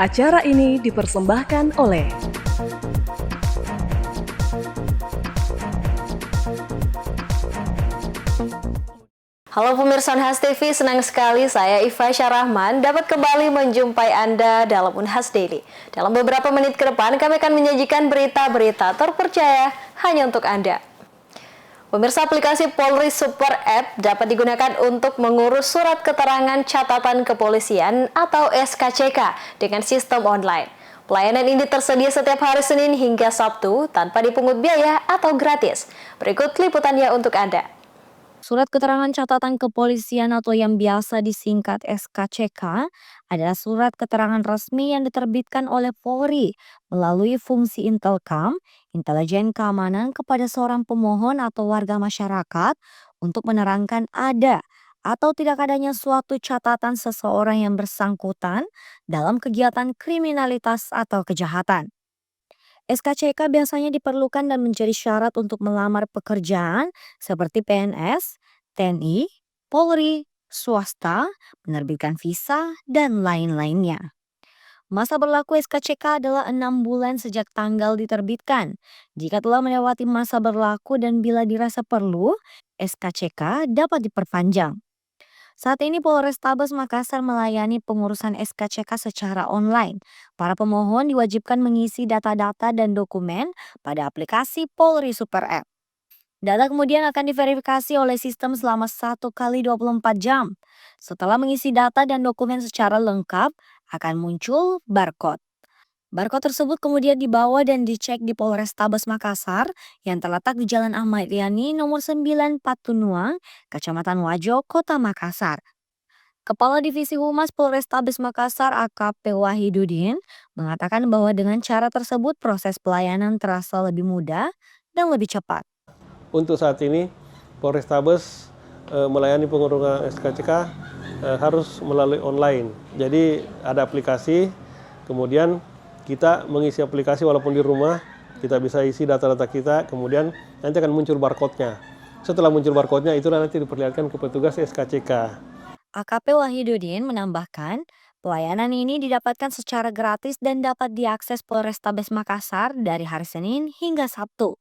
Acara ini dipersembahkan oleh Halo pemirsa Unhas TV, senang sekali saya Iva Syarahman dapat kembali menjumpai Anda dalam Unhas Daily. Dalam beberapa menit ke depan kami akan menyajikan berita-berita terpercaya hanya untuk Anda. Pemirsa, aplikasi Polri Super App dapat digunakan untuk mengurus surat keterangan catatan kepolisian atau SKCK dengan sistem online. Pelayanan ini tersedia setiap hari Senin hingga Sabtu tanpa dipungut biaya atau gratis. Berikut liputannya untuk Anda. Surat keterangan catatan kepolisian atau yang biasa disingkat SKCK adalah surat keterangan resmi yang diterbitkan oleh Polri melalui fungsi Intelkam, intelijen keamanan kepada seorang pemohon atau warga masyarakat untuk menerangkan ada atau tidak adanya suatu catatan seseorang yang bersangkutan dalam kegiatan kriminalitas atau kejahatan. SKCK biasanya diperlukan dan menjadi syarat untuk melamar pekerjaan seperti PNS, TNI, Polri, swasta, menerbitkan visa, dan lain-lainnya. Masa berlaku SKCK adalah 6 bulan sejak tanggal diterbitkan. Jika telah melewati masa berlaku dan bila dirasa perlu, SKCK dapat diperpanjang. Saat ini Polrestabes Makassar melayani pengurusan SKCK secara online. Para pemohon diwajibkan mengisi data-data dan dokumen pada aplikasi Polri Super App. Data kemudian akan diverifikasi oleh sistem selama 1 kali 24 jam. Setelah mengisi data dan dokumen secara lengkap, akan muncul barcode. Barcode tersebut kemudian dibawa dan dicek di Polrestabes Makassar yang terletak di Jalan Ahmad Yani nomor 9 Patunuang, Kecamatan Wajo, Kota Makassar. Kepala Divisi Humas Polrestabes Makassar AKP Wahidudin mengatakan bahwa dengan cara tersebut proses pelayanan terasa lebih mudah dan lebih cepat. Untuk saat ini Polrestabes melayani pengurusan SKCK harus melalui online. Jadi ada aplikasi, kemudian kita mengisi aplikasi walaupun di rumah, kita bisa isi data-data kita, kemudian nanti akan muncul barcode-nya. Setelah muncul barcode-nya, itulah nanti diperlihatkan ke petugas SKCK. AKP Wahidudin menambahkan, pelayanan ini didapatkan secara gratis dan dapat diakses Polrestabes Makassar dari hari Senin hingga Sabtu.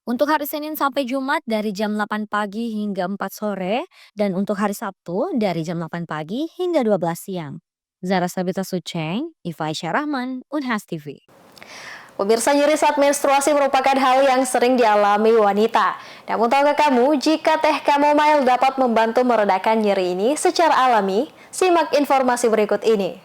Untuk hari Senin sampai Jumat dari jam 8 pagi hingga 4 sore dan untuk hari Sabtu dari jam 8 pagi hingga 12 siang. Zara Sabita Suceng, Iva Syarahman, Unhas TV. Pemirsa, nyeri saat menstruasi merupakan hal yang sering dialami wanita. Namun tahukah kamu jika teh chamomile dapat membantu meredakan nyeri ini secara alami? Simak informasi berikut ini.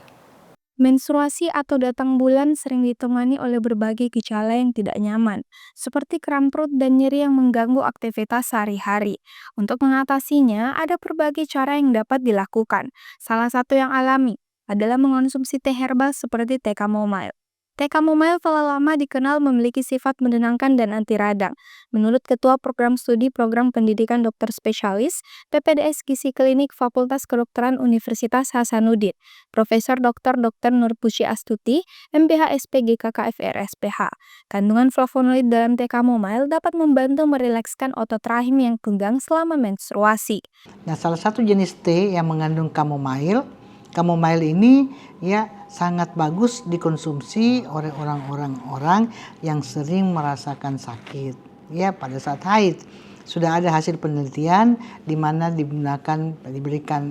Menstruasi atau datang bulan sering ditemani oleh berbagai gejala yang tidak nyaman, seperti kram perut dan nyeri yang mengganggu aktivitas sehari-hari. Untuk mengatasinya, ada berbagai cara yang dapat dilakukan. Salah satu yang alami adalah mengonsumsi teh herbal seperti teh chamomile. Teh chamomile telah lama dikenal memiliki sifat menenangkan dan anti radang. Menurut Ketua Program Studi Program Pendidikan Dokter Spesialis PPDS Gizi Klinik Fakultas Kedokteran Universitas Hasanuddin, Profesor Dr. Nur Puji Astuti, MPH SPGKK FRSPH. Kandungan flavonoid dalam teh chamomile dapat membantu merilekskan otot rahim yang tegang selama menstruasi. Nah, salah satu jenis teh yang mengandung chamomile ini ya sangat bagus dikonsumsi oleh orang-orang yang sering merasakan sakit ya pada saat haid. Sudah ada hasil penelitian di mana diberikan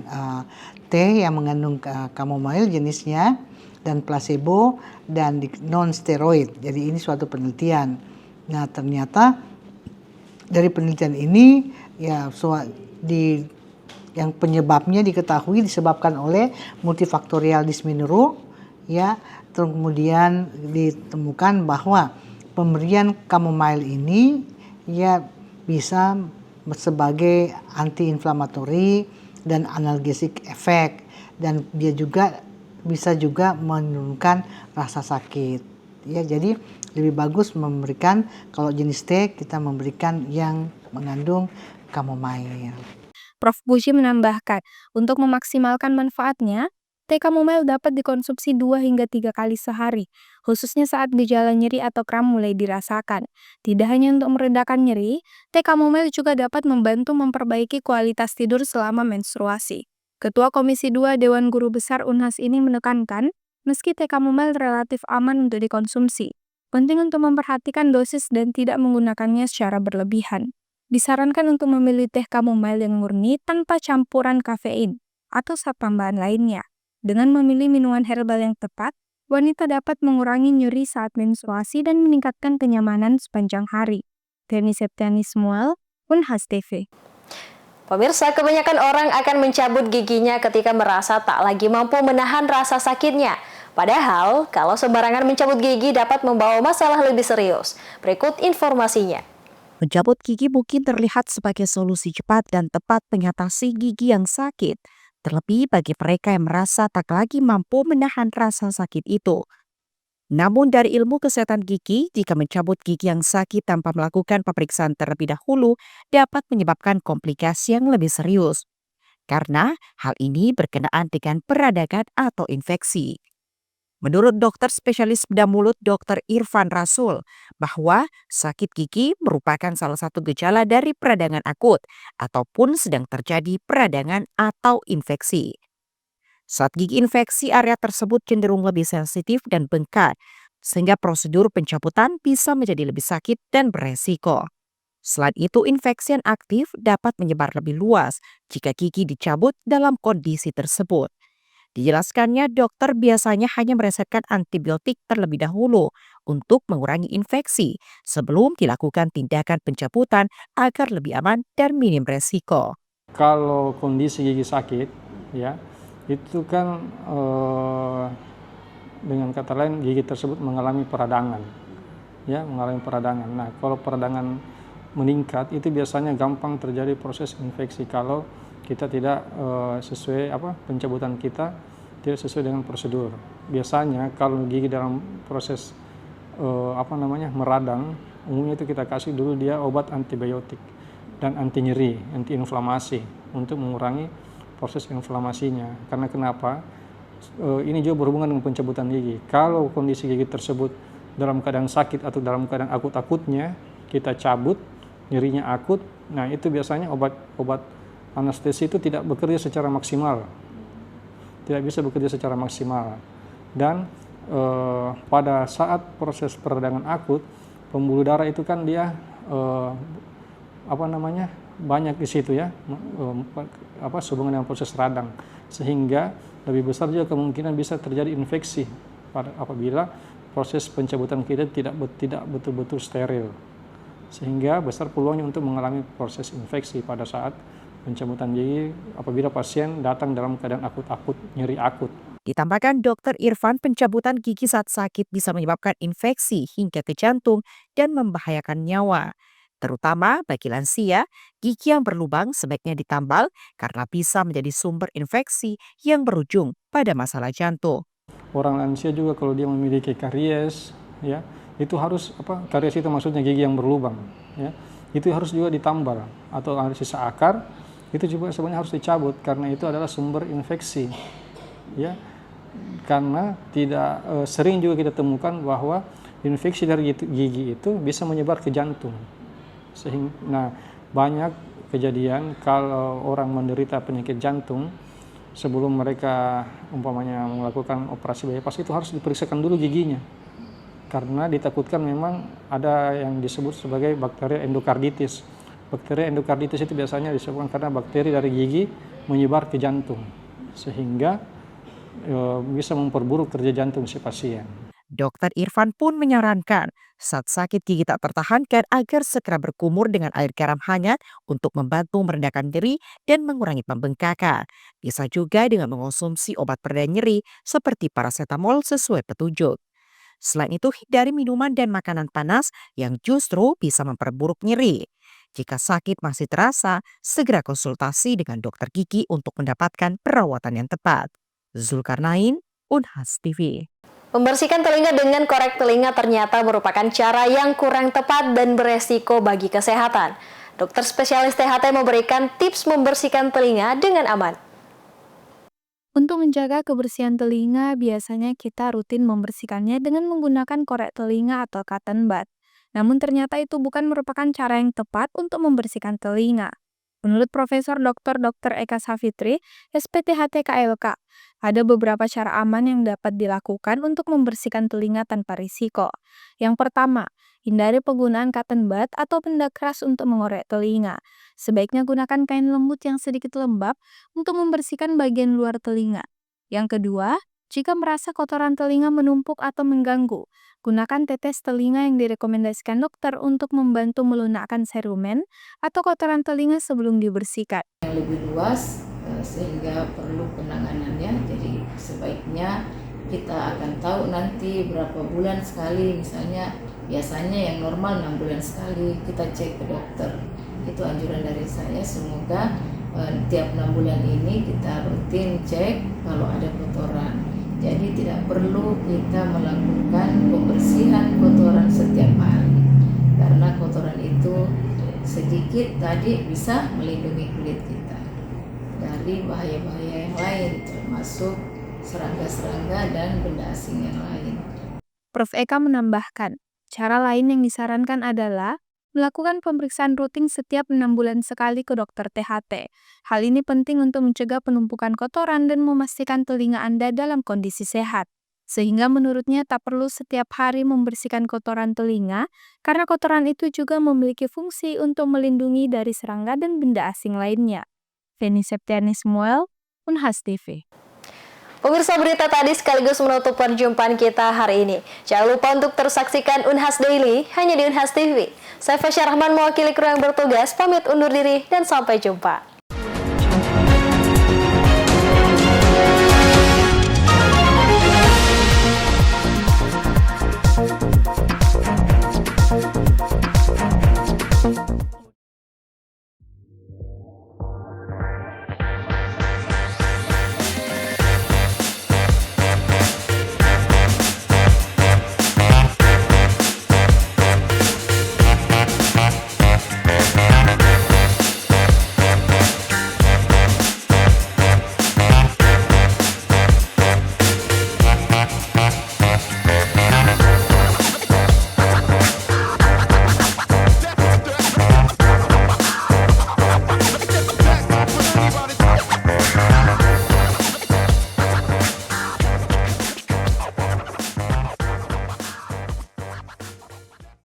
teh yang mengandung chamomile jenisnya dan placebo dan non steroid. Jadi ini suatu penelitian. Nah, ternyata dari penelitian ini ya yang penyebabnya diketahui disebabkan oleh multifaktorial dysmenorrhea ya, kemudian ditemukan bahwa pemberian chamomile ini ya bisa sebagai anti-inflamatori dan analgesik efek, dan dia juga bisa menurunkan rasa sakit ya. Jadi lebih bagus memberikan, kalau jenis teh kita memberikan yang mengandung chamomile. Prof. Puji menambahkan, untuk memaksimalkan manfaatnya, teh chamomile dapat dikonsumsi 2 hingga 3 kali sehari, khususnya saat gejala nyeri atau kram mulai dirasakan. Tidak hanya untuk meredakan nyeri, teh chamomile juga dapat membantu memperbaiki kualitas tidur selama menstruasi. Ketua Komisi 2 Dewan Guru Besar Unhas ini menekankan, Meski teh chamomile relatif aman untuk dikonsumsi, penting untuk memperhatikan dosis dan tidak menggunakannya secara berlebihan. Disarankan untuk memilih teh chamomile yang murni tanpa campuran kafein atau zat tambahan lainnya. Dengan memilih minuman herbal yang tepat, wanita dapat mengurangi nyeri saat menstruasi dan meningkatkan kenyamanan sepanjang hari. Teni Septiani Smuel, Unhas TV. Pemirsa, kebanyakan orang akan mencabut giginya ketika merasa tak lagi mampu menahan rasa sakitnya. Padahal, kalau sembarangan mencabut gigi dapat membawa masalah lebih serius. Berikut informasinya. Mencabut gigi mungkin terlihat sebagai solusi cepat dan tepat mengatasi gigi yang sakit, terlebih bagi mereka yang merasa tak lagi mampu menahan rasa sakit itu. Namun dari ilmu kesehatan gigi, jika mencabut gigi yang sakit tanpa melakukan pemeriksaan terlebih dahulu dapat menyebabkan komplikasi yang lebih serius. Karena hal ini berkenaan dengan peradangan atau infeksi. Menurut dokter spesialis bedah mulut Dr. Irfan Rasul, bahwa sakit gigi merupakan salah satu gejala dari peradangan akut ataupun sedang terjadi peradangan atau infeksi. Saat gigi infeksi, area tersebut cenderung lebih sensitif dan bengkak, sehingga prosedur pencabutan bisa menjadi lebih sakit dan beresiko. Selain itu, infeksi yang aktif dapat menyebar lebih luas jika gigi dicabut dalam kondisi tersebut. Dijelaskannya, dokter biasanya hanya meresepkan antibiotik terlebih dahulu untuk mengurangi infeksi sebelum dilakukan tindakan pencabutan agar lebih aman dan minim resiko. Kalau kondisi gigi sakit, ya itu kan dengan kata lain gigi tersebut mengalami peradangan, ya mengalami peradangan. Nah, kalau peradangan meningkat itu biasanya gampang terjadi proses infeksi kalau kita tidak sesuai pencabutan kita tidak sesuai dengan prosedur. Biasanya kalau gigi dalam proses meradang, umumnya itu kita kasih dulu dia obat antibiotik dan anti nyeri, anti inflamasi untuk mengurangi proses inflamasinya. Karena kenapa? Ini juga berhubungan dengan pencabutan gigi. Kalau kondisi gigi tersebut dalam keadaan sakit atau dalam keadaan akut-akutnya, kita cabut, nyerinya akut, nah itu biasanya obat anestesi itu tidak bekerja secara maksimal, tidak bisa bekerja secara maksimal. Dan pada saat proses peradangan akut, pembuluh darah itu kan dia banyak di situ ya, sehubungan dengan proses radang, sehingga lebih besar juga kemungkinan bisa terjadi infeksi apabila proses pencabutan kita tidak betul-betul steril, sehingga besar peluangnya untuk mengalami proses infeksi pada saat pencabutan gigi apabila pasien datang dalam keadaan akut-akut, nyeri akut. Ditambahkan Dr. Irfan, pencabutan gigi saat sakit bisa menyebabkan infeksi hingga ke jantung dan membahayakan nyawa. Terutama bagi lansia, gigi yang berlubang sebaiknya ditambal karena bisa menjadi sumber infeksi yang berujung pada masalah jantung. Orang lansia juga kalau dia memiliki karies, ya itu harus karies itu maksudnya gigi yang berlubang, ya itu harus juga ditambal atau ada sisa akar. Itu juga sebenarnya harus dicabut karena itu adalah sumber infeksi, ya. Karena tidak sering juga kita temukan bahwa infeksi dari gigi itu bisa menyebar ke jantung. Nah, banyak kejadian kalau orang menderita penyakit jantung sebelum mereka umpamanya melakukan operasi bypass itu harus diperiksakan dulu giginya. Karena ditakutkan memang ada yang disebut sebagai bakteri endokarditis. Bakteri endokarditis itu biasanya disebabkan karena bakteri dari gigi menyebar ke jantung, sehingga bisa memperburuk kerja jantung si pasien. Dr. Irfan pun menyarankan saat sakit gigi tak tertahankan agar segera berkumur dengan air garam hangat untuk membantu meredakan nyeri dan mengurangi pembengkakan. Bisa juga dengan mengonsumsi obat pereda nyeri seperti paracetamol sesuai petunjuk. Selain itu, hindari minuman dan makanan panas yang justru bisa memperburuk nyeri. Jika sakit masih terasa, segera konsultasi dengan dokter gigi untuk mendapatkan perawatan yang tepat. Zulkarnain, Unhas TV. Membersihkan telinga dengan korek telinga ternyata merupakan cara yang kurang tepat dan beresiko bagi kesehatan. Dokter spesialis THT memberikan tips membersihkan telinga dengan aman. Untuk menjaga kebersihan telinga, biasanya kita rutin membersihkannya dengan menggunakan korek telinga atau cotton bud. Namun ternyata itu bukan merupakan cara yang tepat untuk membersihkan telinga. Menurut Profesor Dr. Eka Savitri, SPTHT KLK, Ada beberapa cara aman yang dapat dilakukan untuk membersihkan telinga tanpa risiko. Yang pertama, hindari penggunaan cotton bud atau benda keras untuk mengorek telinga. Sebaiknya gunakan kain lembut yang sedikit lembab untuk membersihkan bagian luar telinga. Yang kedua, jika merasa kotoran telinga menumpuk atau mengganggu, gunakan tetes telinga yang direkomendasikan dokter untuk membantu melunakkan serumen atau kotoran telinga sebelum dibersihkan. Yang lebih luas sehingga perlu penanganannya, jadi sebaiknya kita akan tahu nanti berapa bulan sekali, misalnya biasanya yang normal 6 bulan sekali kita cek ke dokter. Itu anjuran dari saya, semoga tiap 6 bulan ini kita rutin cek kalau ada kotoran. Jadi tidak perlu kita melakukan pembersihan kotoran setiap hari, karena kotoran itu sedikit tadi bisa melindungi kulit kita dari bahaya-bahaya yang lain, termasuk serangga-serangga dan benda asing yang lain. Prof. Eka menambahkan, cara lain yang disarankan adalah melakukan pemeriksaan rutin setiap 6 bulan sekali ke dokter THT. Hal ini penting untuk mencegah penumpukan kotoran dan memastikan telinga Anda dalam kondisi sehat. Sehingga menurutnya tak perlu setiap hari membersihkan kotoran telinga, karena kotoran itu juga memiliki fungsi untuk melindungi dari serangga dan benda asing lainnya. Feni Septiani Samuel, Unhas TV. Pemirsa, berita tadi sekaligus menutup perjumpaan kita hari ini. Jangan lupa untuk terus saksikan Unhas Daily hanya di Unhas TV. Saya Fasya Rahman mewakili kru yang bertugas, pamit undur diri dan sampai jumpa.